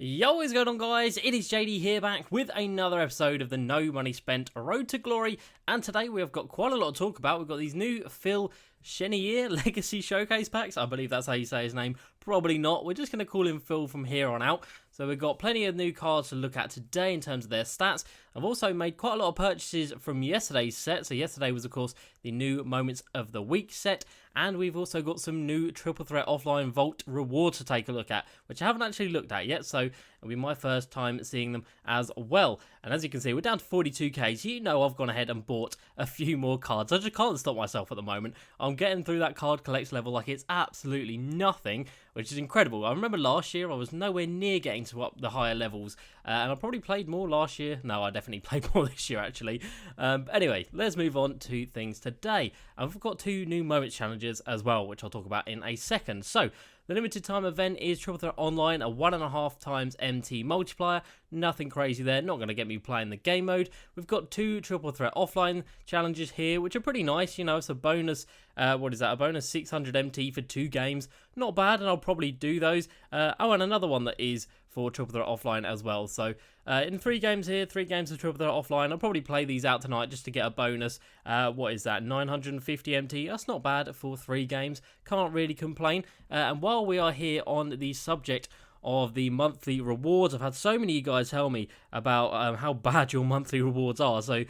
Yo, what's going on, guys? It is JD here, back with another episode of the No Money Spent Road to Glory, and today we have got quite a lot to talk about. We've got these new Phil Chenier Legacy Showcase packs. I believe that's how you say his name. Probably not. We're just going to call him Phil from here on out. So we've got plenty of new cards to look at today in terms of their stats. I've also made quite a lot of purchases from yesterday's set. So yesterday was, of course, the new Moments of the Week set. And we've also got some new Triple Threat Offline Vault rewards to take a look at, which I haven't actually looked at yet. So it'll be my first time seeing them as well. And as you can see, we're down to 42k. So you know I've gone ahead and bought a few more cards. I just can't stop myself at the moment. I'm getting through that card collect level like it's absolutely nothing, which is incredible. I remember last year I was nowhere near getting to up the higher levels, and I probably played more last year. No, I definitely played more this year actually. Anyway, let's move on to things today. And we've got two new Moments challenges as well, which I'll talk about in a second. So the limited time event is Triple Threat Online, a 1.5 times MT multiplier. Nothing crazy there, not going to get me playing the game mode. We've got two Triple Threat Offline challenges here, which are pretty nice. You know, it's a bonus, a bonus 600 MT for 2 games. Not bad, and I'll probably do those. And another one that is for Triple Threat Offline as well. So in 3 games here, 3 games of Triple Threat Offline. I'll probably play these out tonight just to get a bonus. What is that, 950 MT? That's not bad for 3 games. Can't really complain. And while we are here on the subject of the monthly rewards, I've had so many of you guys tell me about how bad your monthly rewards are. So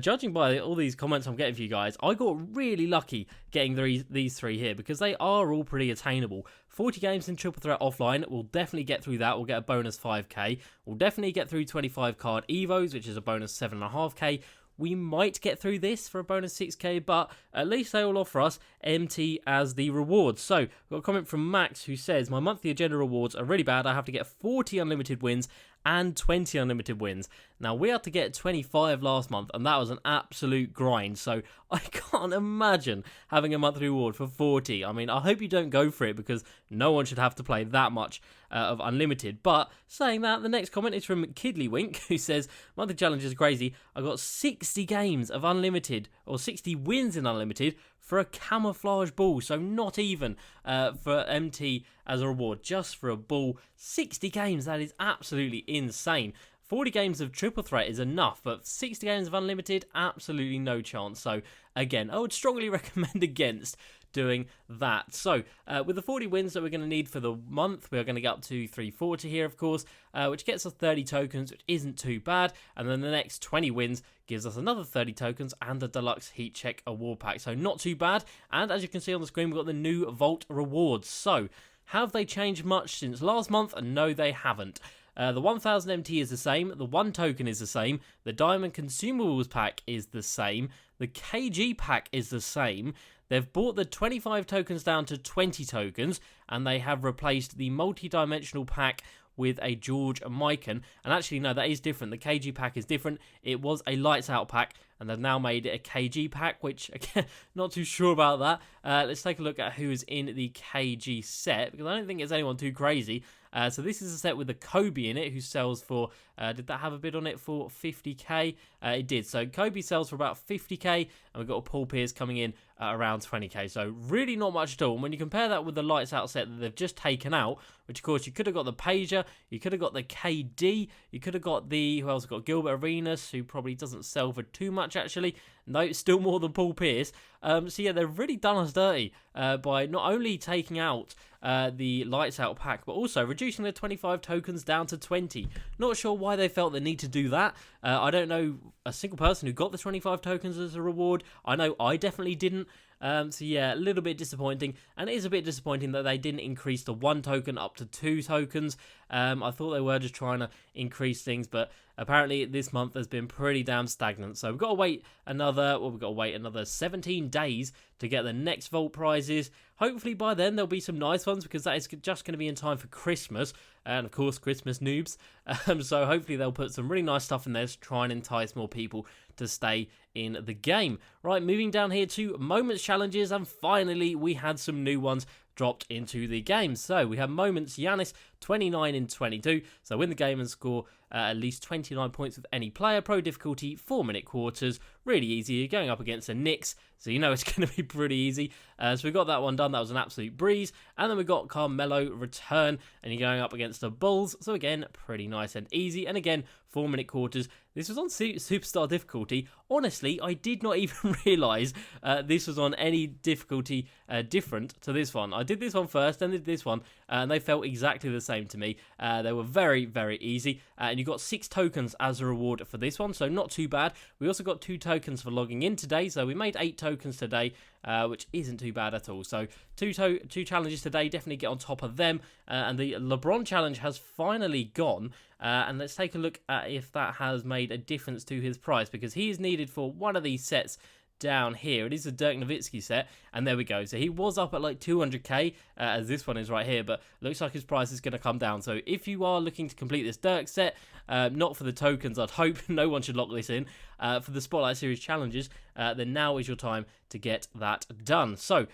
judging by all these comments I'm getting for you guys, I got really lucky getting these 3 here because they are all pretty attainable. 40 games in Triple Threat Offline, we'll definitely get through that. We'll get a bonus 5k. We'll definitely get through 25 card Evos, which is a bonus 7.5k. We might get through this for a bonus 6k, but at least they will offer us MT as the reward. So, we've got a comment from Max who says, my monthly agenda rewards are really bad. I have to get 40 unlimited wins and 20 unlimited wins. Now, we had to get 25 last month, and that was an absolute grind. So, I can't imagine having a monthly reward for 40. I mean, I hope you don't go for it because no one should have to play that much of unlimited. But saying that, the next comment is from Kidlywink who says, monthly challenge is crazy. I got 60 games of unlimited, or 60 wins in unlimited for a camouflage ball. So not even for MT as a reward, just for a ball. 60 games, that is absolutely insane. 40 games of Triple Threat is enough, but 60 games of Unlimited, absolutely no chance. So, again, I would strongly recommend against doing that. So, with the 40 wins that we're going to need for the month, we're going to get up to 340 here, of course, which gets us 30 tokens, which isn't too bad. And then the next 20 wins gives us another 30 tokens and the Deluxe Heat Check Award Pack. So, not too bad. And as you can see on the screen, we've got the new Vault rewards. So, have they changed much since last month? No, they haven't. The 1000 MT is the same, the 1 token is the same, the Diamond Consumables pack is the same, the KG pack is the same. They've brought the 25 tokens down to 20 tokens, and they have replaced the multi-dimensional pack with a George Mikan. And actually, no, that is different. The KG pack is different. It was a Lights Out pack, and they've now made it a KG pack, which, again, not too sure about that. Let's take a look at who is in the KG set, because I don't think it's anyone too crazy. So this is a set with a Kobe in it, who sells for, did that have a bid on it for 50k? It did. So Kobe sells for about 50k, and we've got a Paul Pierce coming in at around 20k. So really not much at all. And when you compare that with the Lights Out set that they've just taken out, which of course you could have got the Pager, you could have got the KD, you could have got the, who else got? Gilbert Arenas, who probably doesn't sell for too much actually. No, still more than Paul Pierce. So yeah, they've really done us dirty by not only taking out the Lights Out pack, but also reducing the 25 tokens down to 20. Not sure why they felt the need to do that. I don't know a single person who got the 25 tokens as a reward. I know I definitely didn't. So yeah, a little bit disappointing, and it is a bit disappointing that they didn't increase the 1 token up to 2 tokens. I thought they were just trying to increase things, but apparently this month has been pretty damn stagnant. So we've got to wait another 17 days to get the next Vault prizes. Hopefully by then there'll be some nice ones, because that is just going to be in time for Christmas, and of course Christmas noobs. So hopefully they'll put some really nice stuff in there to try and entice more people to stay in the game. Right, moving down here to Moments challenges, and finally we had some new ones dropped into the game. So we have Moments Giannis 29 in 22. So win the game and score at least 29 points with any player. Pro difficulty, 4-minute quarters. Really easy. You're going up against the Knicks, so you know it's going to be pretty easy. So we got that one done. That was an absolute breeze. And then we got Carmelo return, and you're going up against the Bulls. So again, pretty nice and easy. And again, 4-minute quarters. This was on Superstar difficulty. Honestly, I did not even realise this was on any difficulty different to this one. I did this one first, then did this one, and they felt exactly the same to me. They were very, very easy. And you got 6 tokens as a reward for this one, so not too bad. We also got 2 tokens for logging in today, so we made 8 tokens today, which isn't too bad at all. So two challenges today, definitely get on top of them. And the LeBron challenge has finally gone. And let's take a look at if that has made a difference to his price, because he is needed for one of these sets down here. It is a Dirk Nowitzki set, and there we go. So he was up at like 200k, as this one is right here, but looks like his price is going to come down. So if you are looking to complete this Dirk set, not for the tokens, I'd hope no one should lock this in, for the Spotlight Series challenges, then now is your time to get that done. So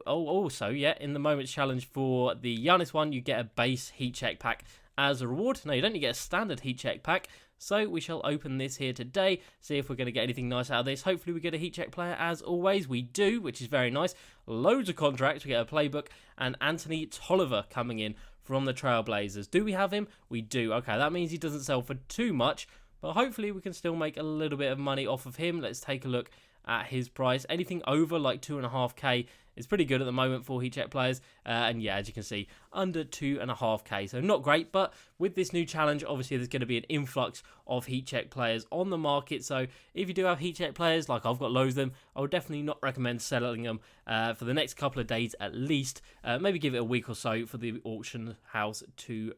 also, yeah, in the Moments challenge for the Giannis one, you get a base heat check pack as a reward. No, you don't, you get a standard heat check pack. So we shall open this here today, see if we're going to get anything nice out of this. Hopefully we get a heat check player as always. We do, which is very nice. Loads of contracts. We get a playbook and Anthony Tolliver coming in from the Trailblazers. Do we have him? We do. Okay, that means he doesn't sell for too much, but hopefully we can still make a little bit of money off of him. Let's take a look at his price. Anything over like 2.5k is pretty good at the moment for heat check players, and yeah, as you can see, under 2.5k, so not great. But with this new challenge, obviously there's going to be an influx of heat check players on the market, so if you do have heat check players, like I've got loads of them, I would definitely not recommend selling them for the next couple of days at least. Maybe give it a week or so for the auction house to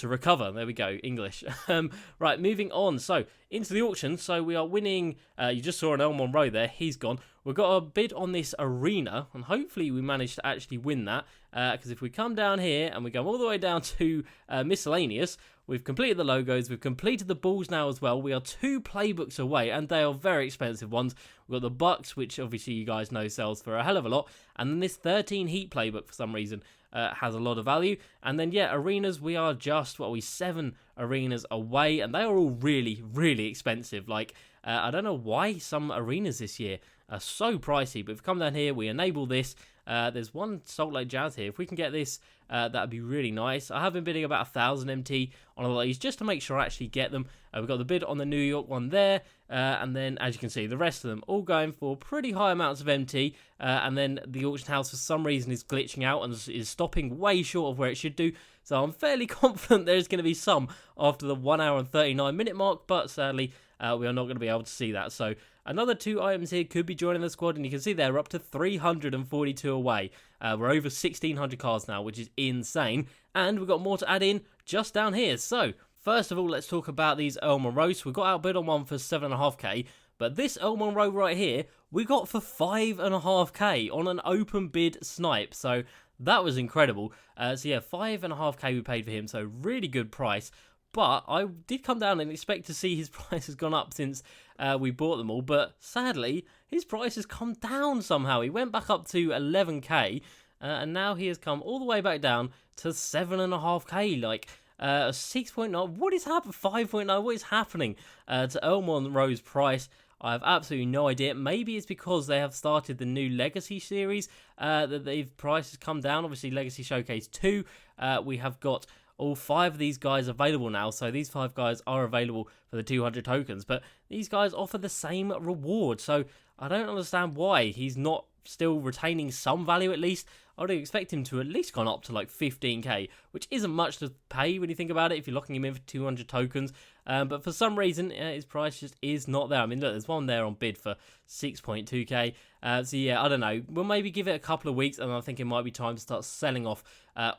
recover. There we go, English. Right, moving on. So into the auction. So we are winning. You just saw an El Monroe there. He's gone. We've got a bid on this arena, and hopefully we manage to actually win that. Because if we come down here and we go all the way down to miscellaneous, we've completed the logos. We've completed the balls now as well. We are 2 playbooks away, and they are very expensive ones. We've got the Bucks, which obviously you guys know sells for a hell of a lot, and then this 13 Heat playbook for some reason has a lot of value. And then yeah, arenas, we are just 7 arenas away, and they are all really, really expensive. Like I don't know why some arenas this year are so pricey, but if we come down here, we enable this. There's one Salt Lake Jazz here. If we can get this, that'd be really nice. I have been bidding about 1,000 MT on a lot of these just to make sure I actually get them. We've got the bid on the New York one there, and then as you can see, the rest of them all going for pretty high amounts of MT. And then the auction house for some reason is glitching out and is stopping way short of where it should do. So I'm fairly confident there's going to be some after the 1 hour and 39 minute mark, but sadly we are not going to be able to see that. So another 2 items here could be joining the squad, and you can see they're up to 342 away. We're over 1,600 cards now, which is insane. And we've got more to add in just down here. So first of all, let's talk about these Earl Monroes. We got outbid on one for 7.5k, but this Earl Monroe right here, we got for 5.5k on an open bid snipe. So that was incredible. So yeah, 5.5k we paid for him, so really good price. But I did come down and expect to see his price has gone up since we bought them all. But sadly, his price has come down somehow. He went back up to 11k, and now he has come all the way back down to 7.5k. Like 6.9. What is happening? 5.9. What is happening to Earl Monroe's price? I have absolutely no idea. Maybe it's because they have started the new Legacy series that the price has come down. Obviously, Legacy Showcase 2. We have got all 5 of these guys available now, so these 5 guys are available for the 200 tokens, but these guys offer the same reward, so I don't understand why he's not still retaining some value at least. I would expect him to at least gone up to like 15k, which isn't much to pay when you think about it if you're locking him in for 200 tokens, but for some reason his price just is not there. I mean, look, there's one there on bid for 6.2k, so yeah, I don't know, we'll maybe give it a couple of weeks, and I think it might be time to start selling off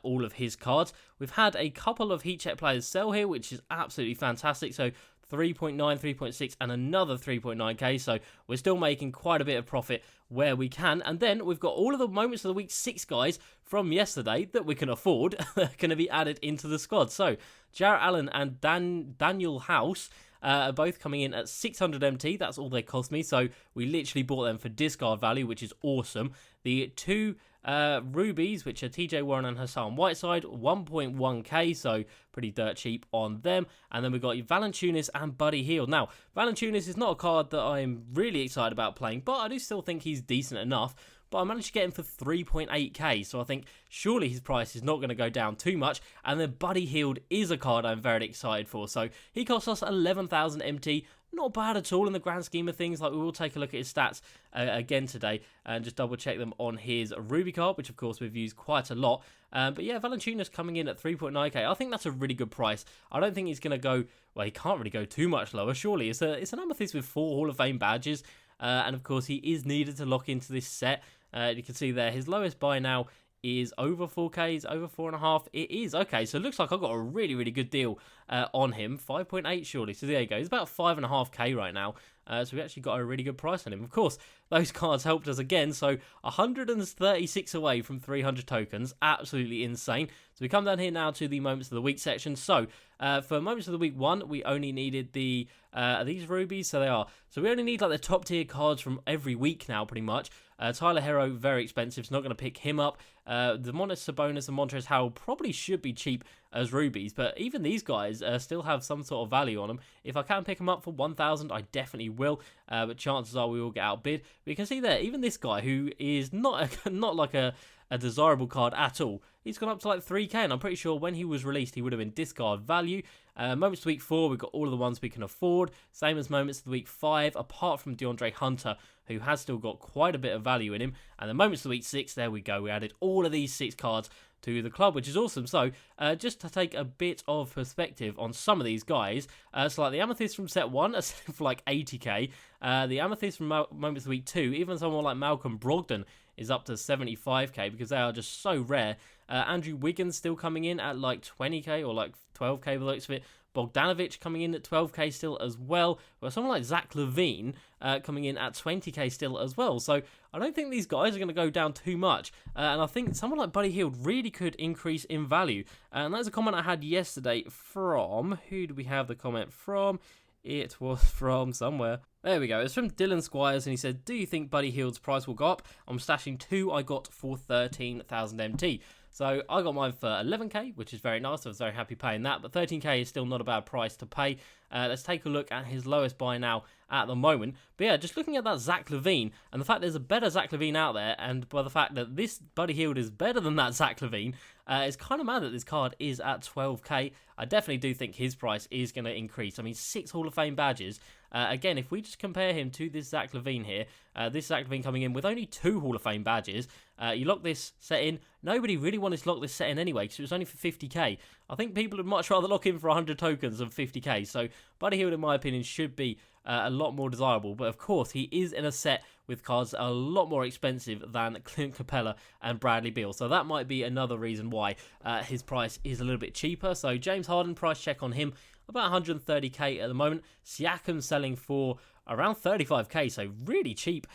all of his cards. We've had a couple of heat check players sell here, which is absolutely fantastic. So 3.9, 3.6, and another 3.9k. So we're still making quite a bit of profit where we can. And then we've got all of the Moments of the Week 6 guys from yesterday that we can afford going to be added into the squad. So Jarrett Allen and Daniel House are both coming in at 600 MT. That's all they cost me. So we literally bought them for discard value, which is awesome. The 2 Rubies, which are TJ Warren and Hassan Whiteside, 1.1k, so pretty dirt cheap on them. And then we've got Valanciunas and Buddy Hield. Now, Valanciunas is not a card that I'm really excited about playing, but I do still think he's decent enough. But I managed to get him for 3.8k, so I think surely his price is not going to go down too much. And then Buddy Hield is a card I'm very excited for. So he costs us 11,000 MT. Not bad at all in the grand scheme of things. Like, we will take a look at his stats again today and just double check them on his Ruby card, which of course we've used quite a lot. But yeah, Valanciunas coming in at 3.9k. I think that's a really good price. I don't think he's going to go, well, he can't really go too much lower, surely. It's an Amethyst with 4 Hall of Fame badges. And of course, he is needed to lock into this set. You can see there, his lowest buy now is over 4k, is over 4.5. It is, okay, so it looks like I got a really, really good deal on him. 5.8 surely, so there you go. He's about 5.5k right now. So we actually got a really good price on him. Of course, those cards helped us again, so 136 away from 300 tokens. Absolutely insane. So we come down here now to the Moments of the Week section. So for Moments of the Week 1, we only needed the, are these rubies? So they are. So we only need like the top tier cards from every week now, pretty much. Tyler Hero, very expensive, so not going to pick him up. The Monis Sabonis and Montrezl Harrell probably should be cheap as rubies, but even these guys still have some sort of value on them. If I can pick them up for 1,000, I definitely will, but chances are we will get outbid. But you can see there, even this guy, who is not like a desirable card at all, he's gone up to like 3k, and I'm pretty sure when he was released, he would have been discard value. Moments of the Week 4, we've got all of the ones we can afford, same as Moments of the Week 5, apart from DeAndre Hunter, who has still got quite a bit of value in him. And the Moments of the Week 6, there we go, we added all of these 6 cards to the club, which is awesome. So just to take a bit of perspective on some of these guys, so like the Amethyst from set 1 are selling for like 80k, the Amethyst from Moments of the Week 2, even someone like Malcolm Brogdon is up to 75k because they are just so rare. Andrew Wiggins still coming in at like 20k or like 12k by the looks of it. Bogdanovic coming in at 12k still as well. Well, someone like Zach LaVine coming in at 20k still as well. So I don't think these guys are going to go down too much. And I think someone like Buddy Hield really could increase in value. And that's a comment I had yesterday from, who do we have the comment from? It was from somewhere. There we go. It's from Dylan Squires, and he said, do you think Buddy Hield's price will go up? I'm stashing 2 I got for 13,000 MT. So I got mine for 11k, which is very nice. I was very happy paying that, but 13k is still not a bad price to pay. Let's take a look at his lowest buy now at the moment. But yeah, just looking at that Zach LaVine, and the fact there's a better Zach LaVine out there, and by the fact that this Buddy Hield is better than that Zach LaVine, it's kind of mad that this card is at 12k. I definitely do think his price is going to increase. I mean, 6 Hall of Fame badges. Again, if we just compare him to this Zach LaVine here, this Zach LaVine coming in with only 2 Hall of Fame badges, you lock this set in. Nobody really wanted to lock this set in anyway because it was only for 50k. I think people would much rather lock in for 100 tokens than 50k. So Buddy Hield, in my opinion, should be a lot more desirable. But of course, he is in a set with cards that are a lot more expensive than Clint Capella and Bradley Beal. So that might be another reason why his price is a little bit cheaper. So James Harden, price check on him, about 130k at the moment. Siakam selling for around 35k, so really cheap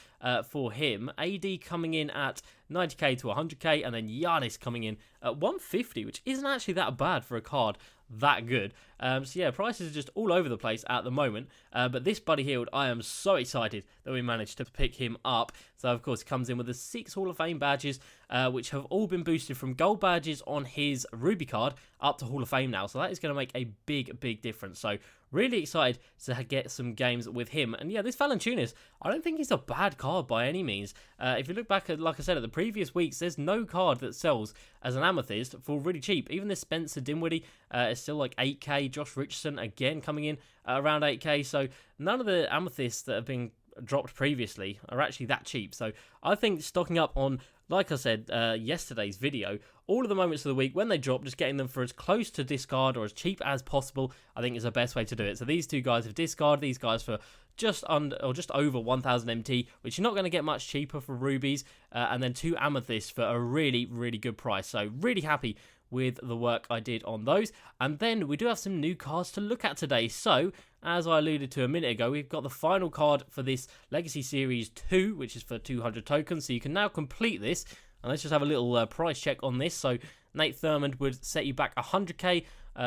for him. AD coming in at 90k to 100k, and then Giannis coming in at 150, which isn't actually that bad for a card that good. So yeah, prices are just all over the place at the moment. But this Buddy Hield, I am so excited that we managed to pick him up. So of course, he comes in with the 6 Hall of Fame badges, which have all been boosted from gold badges on his Ruby card up to Hall of Fame now. So that is going to make a big difference. So really excited to get some games with him. And yeah, this Valanciunas, I don't think he's a bad card by any means. If you look back at, like I said, at the previous weeks, there's no card that sells as an Amethyst for really cheap. Even this Spencer Dinwiddie is still like 8k. Josh Richardson, again, coming in around 8k. So none of the Amethysts that have been dropped previously are actually that cheap. So I think stocking up on, like I said, yesterday's video, all of the moments of the week when they drop, just getting them for as close to discard or as cheap as possible, I think is the best way to do it. So these two guys have discarded these guys for just under or just over 1,000 MT, which you're not going to get much cheaper for rubies, and then 2 amethysts for a really good price. So really happy with the work I did on those. And then we do have some new cards to look at today. So, as I alluded to a minute ago, we've got the final card for this Legacy Series 2, which is for 200 tokens. So you can now complete this. And let's just have a little price check on this. So Nate Thurmond would set you back 100k.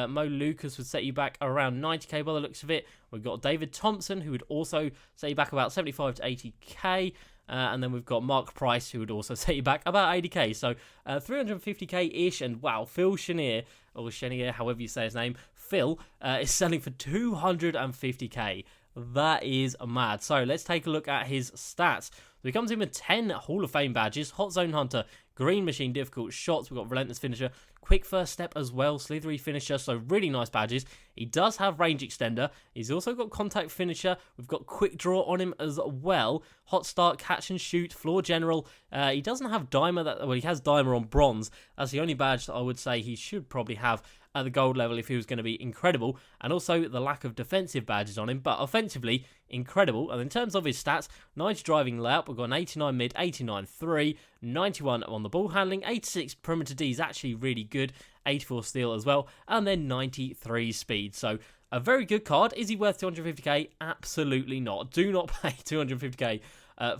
Mo Lucas would set you back around 90k by the looks of it. We've got David Thompson, who would also set you back about 75 to 80k. And then we've got Mark Price, who would also set you back about 80k. So 350k-ish. And wow, Phil Chenier, or Chenier, however you say his name, Phil, is selling for 250k. That is mad. So let's take a look at his stats. So he comes in with 10 Hall of Fame badges, Hot Zone Hunter, Green Machine Difficult Shots, we've got Relentless Finisher, Quick First Step as well, Slithery Finisher, so really nice badges. He does have Range Extender, he's also got Contact Finisher, we've got Quick Draw on him as well, Hot Start, Catch and Shoot, Floor General. He doesn't have Dimer, well he has Dimer on Bronze, that's the only badge that I would say he should probably have at the gold level if he was going to be incredible, and also the lack of defensive badges on him, but offensively, incredible. And in terms of his stats, 90 driving layup, we've got an 89 mid, 89 3, 91 on the ball handling, 86 perimeter D is actually really good, 84 steal as well, and then 93 speed. So a very good card. Is he worth 250k? Absolutely not. Do not pay 250k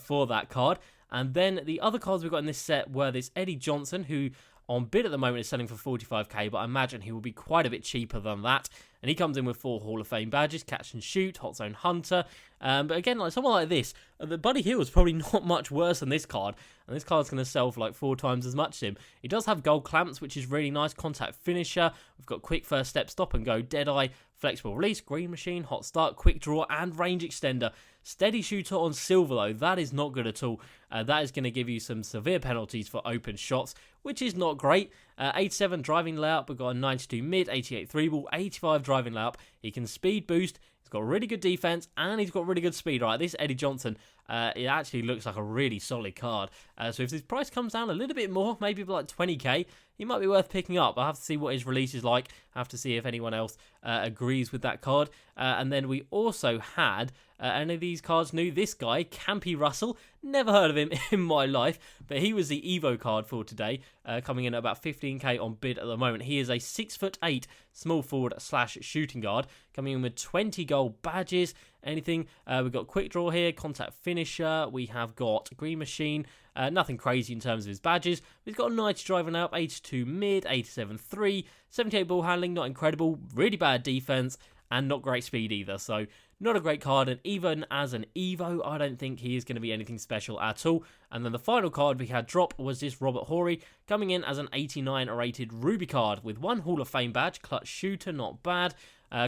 for that card. And then the other cards we've got in this set were this Eddie Johnson, who on bid at the moment is selling for 45k, but I imagine he will be quite a bit cheaper than that. And he comes in with 4 Hall of Fame badges, Catch and Shoot, Hot Zone Hunter. But again, like someone like this, the Buddy Hield is probably not much worse than this card. And this card's going to sell for like 4 times as much as him. He does have Gold Clamps, which is really nice. Contact Finisher. We've got Quick First Step, Stop and Go, Deadeye, Flexible Release, Green Machine, Hot Start, Quick Draw, and Range Extender. Steady Shooter on Silver, though. That is not good at all. That is going to give you some severe penalties for open shots, which is not great. 87 driving layup. We've got a 92 mid, 88 3 ball, 85 driving layup. He can speed boost. He's got really good defense, and he's got really good speed. Right, this Eddie Johnson, it actually looks like a really solid card. So if his price comes down a little bit more, maybe like 20k, he might be worth picking up. I'll have to see what his release is like. I have to see if anyone else agrees with that card. And then we also had any of these cards new. This guy, Campy Russell, never heard of him in my life, but he was the Evo card for today, coming in at about 15k on bid at the moment. He is a 6'8" small forward / shooting guard, coming in with 20 gold badges. Anything, we've got Quick Draw here, Contact Finisher, we have got Green Machine, nothing crazy in terms of his badges. He's got a 90 driving up, 82 mid, 87 3, 78 ball handling, not incredible, really bad defense, and not great speed either. So not a great card, and even as an Evo, I don't think he is going to be anything special at all. And then the final card we had drop was this Robert Horry, coming in as an 89 rated Ruby card with 1 Hall of Fame badge, Clutch Shooter, not bad.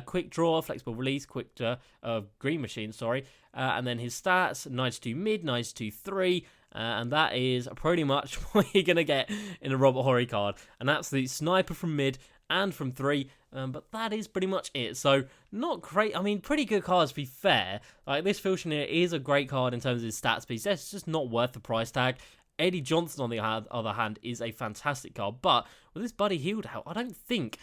Quick Draw, Flexible Release, Green Machine, sorry. And then his stats, 92 mid, 92 3. And that is pretty much what you're going to get in a Robert Horry card. An absolute sniper from mid and from 3. But that is pretty much it. So, not great. I mean, pretty good cards, to be fair. Like, this Phil Chenier is a great card in terms of his stats, but it's just not worth the price tag. Eddie Johnson, on the other hand, is a fantastic card. But with this Buddy Hield out, I don't think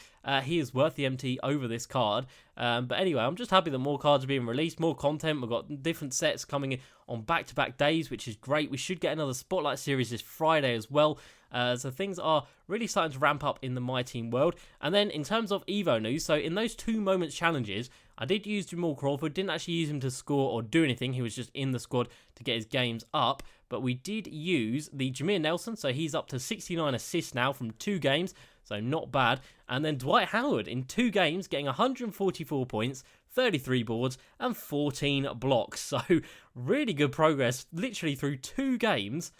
he is worth the MT over this card. But anyway, I'm just happy that more cards are being released, more content. We've got different sets coming in on back-to-back days, which is great. We should get another Spotlight series this Friday as well. So things are really starting to ramp up in the Myteam world. And then in terms of Evo news, so in those 2 moments challenges, I did use Jamal Crawford, didn't actually use him to score or do anything. He was just in the squad to get his games up. But we did use the Jameer Nelson, so he's up to 69 assists now from 2 games, so not bad. And then Dwight Howard in 2 games, getting 144 points, 33 boards, and 14 blocks. So really good progress, literally through 2 games.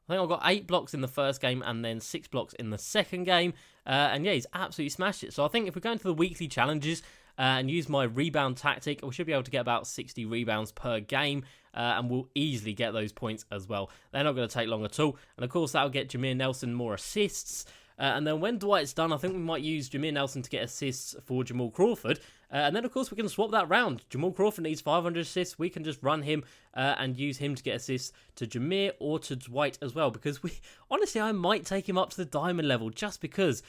I think I got 8 blocks in the first game and then 6 blocks in the second game. And yeah, he's absolutely smashed it. So I think if we go into the weekly challenges and use my rebound tactic, we should be able to get about 60 rebounds per game. And we'll easily get those points as well. They're not going to take long at all. And of course, that'll get Jameer Nelson more assists. And then when Dwight's done, I think we might use Jameer Nelson to get assists for Jamal Crawford. And then, of course, we can swap that round. Jamal Crawford needs 500 assists. We can just run him and use him to get assists to Jameer or to Dwight as well. Because honestly, I might take him up to the diamond level just because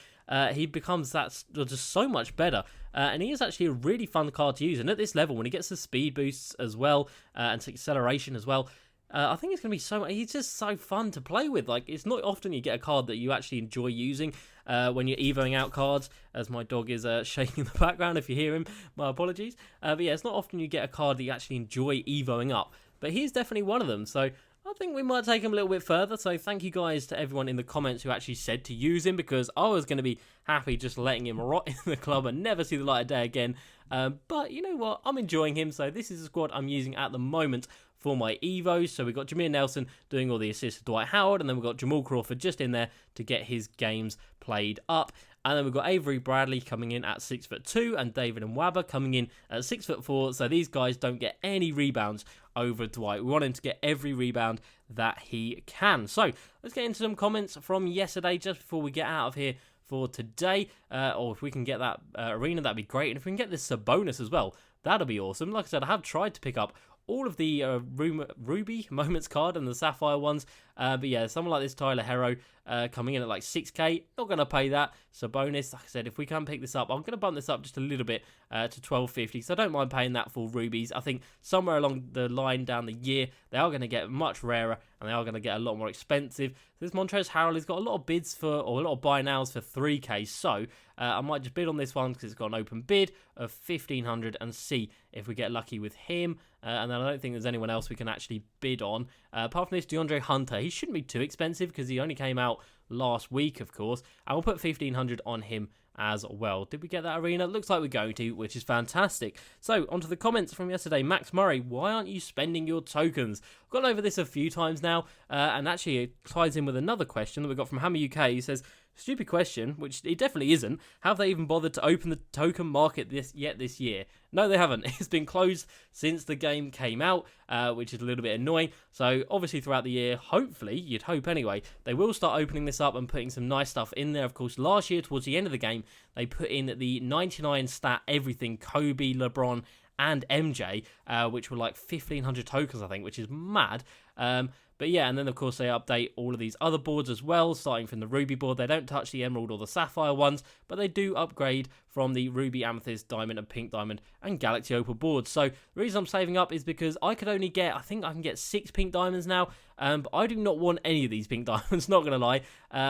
he becomes just so much better. And he is actually a really fun card to use. And at this level, when he gets the speed boosts as well and acceleration as well, I think it's going to be he's just so fun to play with. Like, it's not often you get a card that you actually enjoy using when you're evoing out cards, as my dog is shaking in the background. If you hear him, my apologies. But yeah, it's not often you get a card that you actually enjoy evoing up. But he's definitely one of them. So I think we might take him a little bit further. So thank you guys to everyone in the comments who actually said to use him, because I was going to be happy just letting him rot in the club and never see the light of day again. But you know what? I'm enjoying him. So this is the squad I'm using at the moment for my Evos. So we've got Jameer Nelson doing all the assists to Dwight Howard, and then we've got Jamal Crawford just in there to get his games played up. And then we've got Avery Bradley coming in at 6'2", and David Nwaba coming in at 6'4". So these guys don't get any rebounds over Dwight. We want him to get every rebound that he can. So let's get into some comments from yesterday just before we get out of here for today. Or if we can get that arena, that'd be great. And if we can get this bonus as well, that'll be awesome. Like I said, I have tried to pick up all of the Ruby Moments card and the Sapphire ones. But yeah, someone like this Tyler Hero coming in at like 6k, not going to pay that. So bonus, like I said, if we can pick this up, I'm going to bump this up just a little bit to 1250. So I don't mind paying that for rubies. I think somewhere along the line down the year, they are going to get much rarer and they are going to get a lot more expensive. So this Montrezl Harrell has got a lot of bids for, or a lot of buy nows for 3k. So I might just bid on this one because it's got an open bid of 1500 and see if we get lucky with him. And then I don't think there's anyone else we can actually bid on. Apart from this DeAndre Hunter, he shouldn't be too expensive because he only came out last week, of course. And we'll put 1500 on him as well. Did we get that arena? Looks like we're going to, which is fantastic. So, onto the comments from yesterday. Max Murray, why aren't you spending your tokens? I've gone over this a few times now, and actually it ties in with another question that we got from Hammer UK. He says, stupid question, which it definitely isn't. Have they even bothered to open the token market this year? No, they haven't. It's been closed since the game came out, which is a little bit annoying. So obviously throughout the year, hopefully, you'd hope anyway, they will start opening this up and putting some nice stuff in there. Of course, last year towards the end of the game, they put in the 99 stat everything, Kobe, LeBron, and MJ, which were like 1,500 tokens, I think, which is mad. But yeah, and then of course they update all of these other boards as well, starting from the Ruby board. They don't touch the Emerald or the Sapphire ones, but they do upgrade from the Ruby, Amethyst, Diamond, and Pink Diamond, and Galaxy Opal boards. So the reason I'm saving up is because I could only get, I think I can get 6 Pink Diamonds now, but I do not want any of these Pink Diamonds, not going to lie.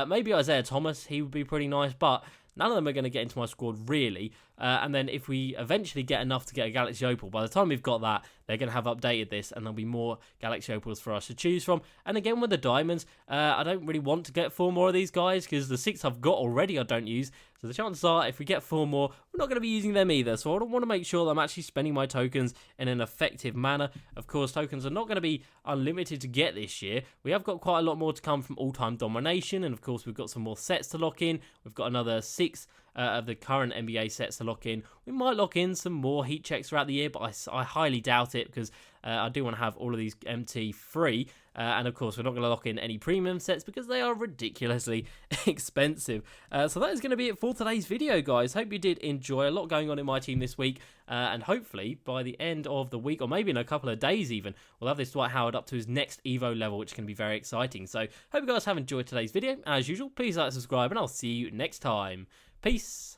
Maybe Isaiah Thomas, he would be pretty nice, but none of them are going to get into my squad, really. And then if we eventually get enough to get a Galaxy Opal, by the time we've got that, they're going to have updated this, and there'll be more Galaxy Opals for us to choose from. And again, with the Diamonds, I don't really want to get 4 more of these guys, because the 6 I've got already I don't use. So the chances are, if we get 4 more, we're not going to be using them either. So I want to make sure that I'm actually spending my tokens in an effective manner. Of course, tokens are not going to be unlimited to get this year. We have got quite a lot more to come from All-Time Domination, and of course, we've got some more sets to lock in. We've got another 6 of the current NBA sets to lock in. We might lock in some more heat checks throughout the year, but I highly doubt it, because I do want to have all of these MT free. And of course, we're not going to lock in any premium sets because they are ridiculously expensive. So that is going to be it for today's video, guys. Hope you did enjoy. A lot going on in my team this week. And hopefully, by the end of the week, or maybe in a couple of days even, we'll have this Dwight Howard up to his next Evo level, which can be very exciting. So hope you guys have enjoyed today's video. As usual, please like, subscribe, and I'll see you next time. Peace.